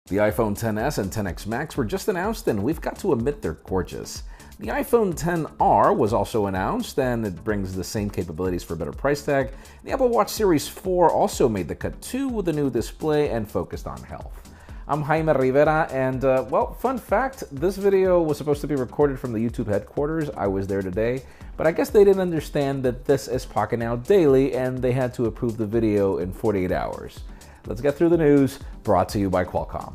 The iPhone XS and XS Max were just announced, and we've got to admit they're gorgeous. The iPhone XR was also announced, and it brings the same capabilities for a better price tag. The Apple Watch Series 4 also made the cut too, with a new display and focused on health. I'm Jaime Rivera, and well, fun fact, this video was supposed to be recorded from the YouTube headquarters. I was there today, but I guess they didn't understand that this is Pocket Now Daily, and they had to approve the video in 48 hours. Let's get through the news, brought to you by Qualcomm.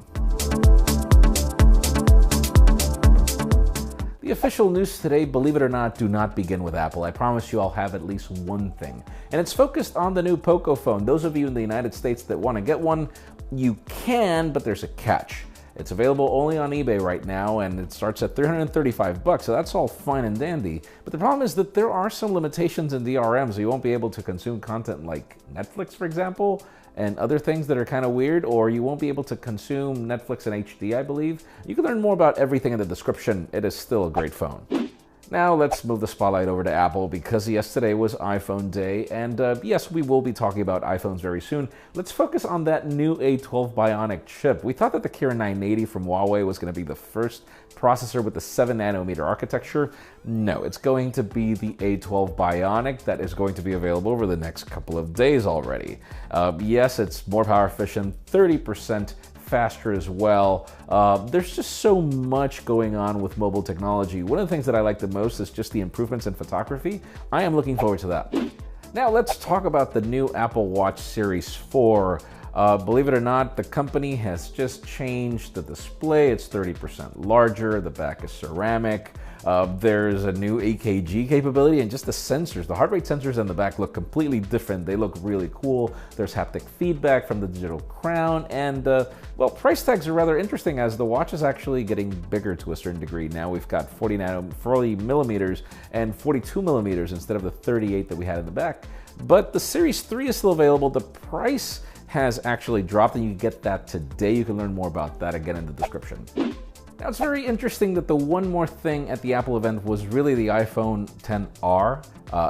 The official news today, believe it or not, do not begin with Apple. I promise you I'll have at least one thing. And it's focused on the new Poco phone. Those of you in the United States that want to get one, you can, but there's a catch. It's available only on eBay right now, and it starts at $335, so that's all fine and dandy. But the problem is that there are some limitations in DRM, so you won't be able to consume content like Netflix, for example, and other things that are kind of weird, or you won't be able to consume Netflix in HD, I believe. You can learn more about everything in the description. It is still a great phone. Now let's move the spotlight over to Apple, because yesterday was iPhone Day, and yes, we will be talking about iPhones very soon. Let's focus on that new A12 Bionic chip. We thought that the Kirin 980 from Huawei was going to be the first processor with the 7nm architecture. No, it's going to be the A12 Bionic that is going to be available over the next couple of days already. Yes, it's more power efficient, 30% faster as well. There's just so much going on with mobile technology. One of the things that I like the most is just the improvements in photography. I am looking forward to that. Now let's talk about the new Apple Watch Series 4. Believe it or not, the company has just changed the display. It's 30% larger, the back is ceramic. There's a new EKG capability, and just the sensors, the heart rate sensors on the back look completely different. They look really cool. There's haptic feedback from the digital crown, and well, price tags are rather interesting as the watch is actually getting bigger to a certain degree. Now we've got 40 millimeters and 42 millimeters instead of the 38 that we had in the back. But the Series 3 is still available. The price has actually dropped, and you get that today. You can learn more about that again in the description. Now, it's very interesting that the one more thing at the Apple event was really the iPhone XR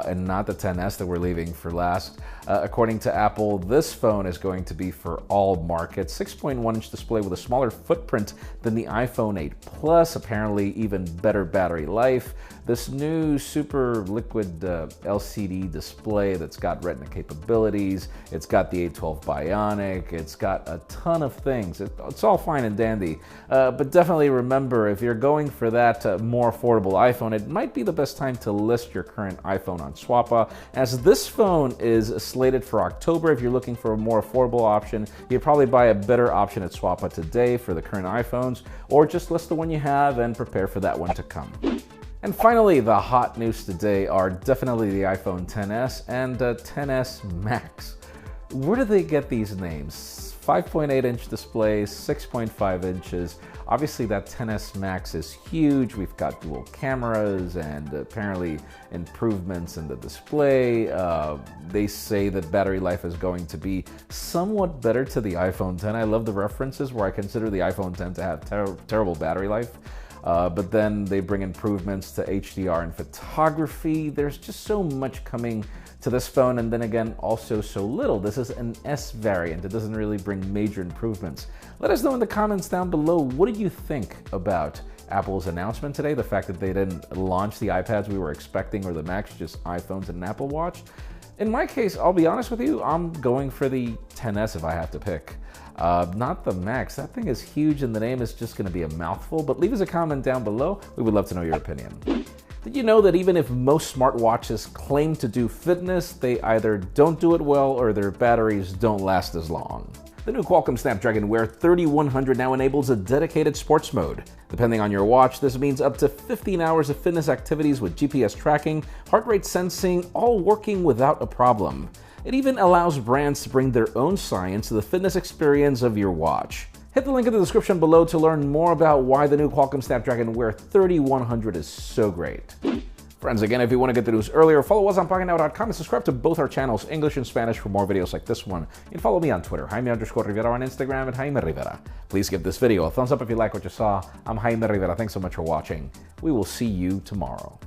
and not the XS that we're leaving for last. According to Apple, this phone is going to be for all markets. 6.1-inch display with a smaller footprint than the iPhone 8 Plus, apparently even better battery life. This new super liquid LCD display that's got Retina capabilities. It's got the A12 Bionic. It's got a ton of things. It's all fine and dandy. But definitely remember, if you're going for that more affordable iPhone, it might be the best time to list your current iPhone on Swappa, as this phone is slated for October. If you're looking for a more affordable option, you'd probably buy a better option at Swappa today for the current iPhones, or just list the one you have and prepare for that one to come. And finally, the hot news today are definitely the iPhone XS and XS Max. Where do they get these names? 5.8-inch displays, 6.5 inches. Obviously, that XS Max is huge. We've got dual cameras and apparently improvements in the display. They say that battery life is going to be somewhat better to the iPhone X. I love the references where I consider the iPhone X to have terrible battery life. But then they bring improvements to HDR and photography. There's just so much coming to this phone, and then again, also so little. This is an S variant. It doesn't really bring major improvements. Let us know in the comments down below, what did you think about Apple's announcement today? The fact that they didn't launch the iPads we were expecting or the Macs, just iPhones and an Apple Watch. In my case, I'll be honest with you, I'm going for the XS if I have to pick. Not the Max. That thing is huge and the name is just going to be a mouthful, but leave us a comment down below. We would love to know your opinion. Did you know that even if most smartwatches claim to do fitness, they either don't do it well or their batteries don't last as long? The new Qualcomm Snapdragon Wear 3100 now enables a dedicated sports mode. Depending on your watch, this means up to 15 hours of fitness activities with GPS tracking, heart rate sensing, all working without a problem. It even allows brands to bring their own science to the fitness experience of your watch. Hit the link in the description below to learn more about why the new Qualcomm Snapdragon Wear 3100 is so great. Friends, again, if you want to get the news earlier, follow us on PocketNow.com and subscribe to both our channels, English and Spanish, for more videos like this one. And follow me on Twitter, Jaime_Rivera, on Instagram at Jaime Rivera. Please give this video a thumbs up if you like what you saw. I'm Jaime Rivera. Thanks so much for watching. We will see you tomorrow.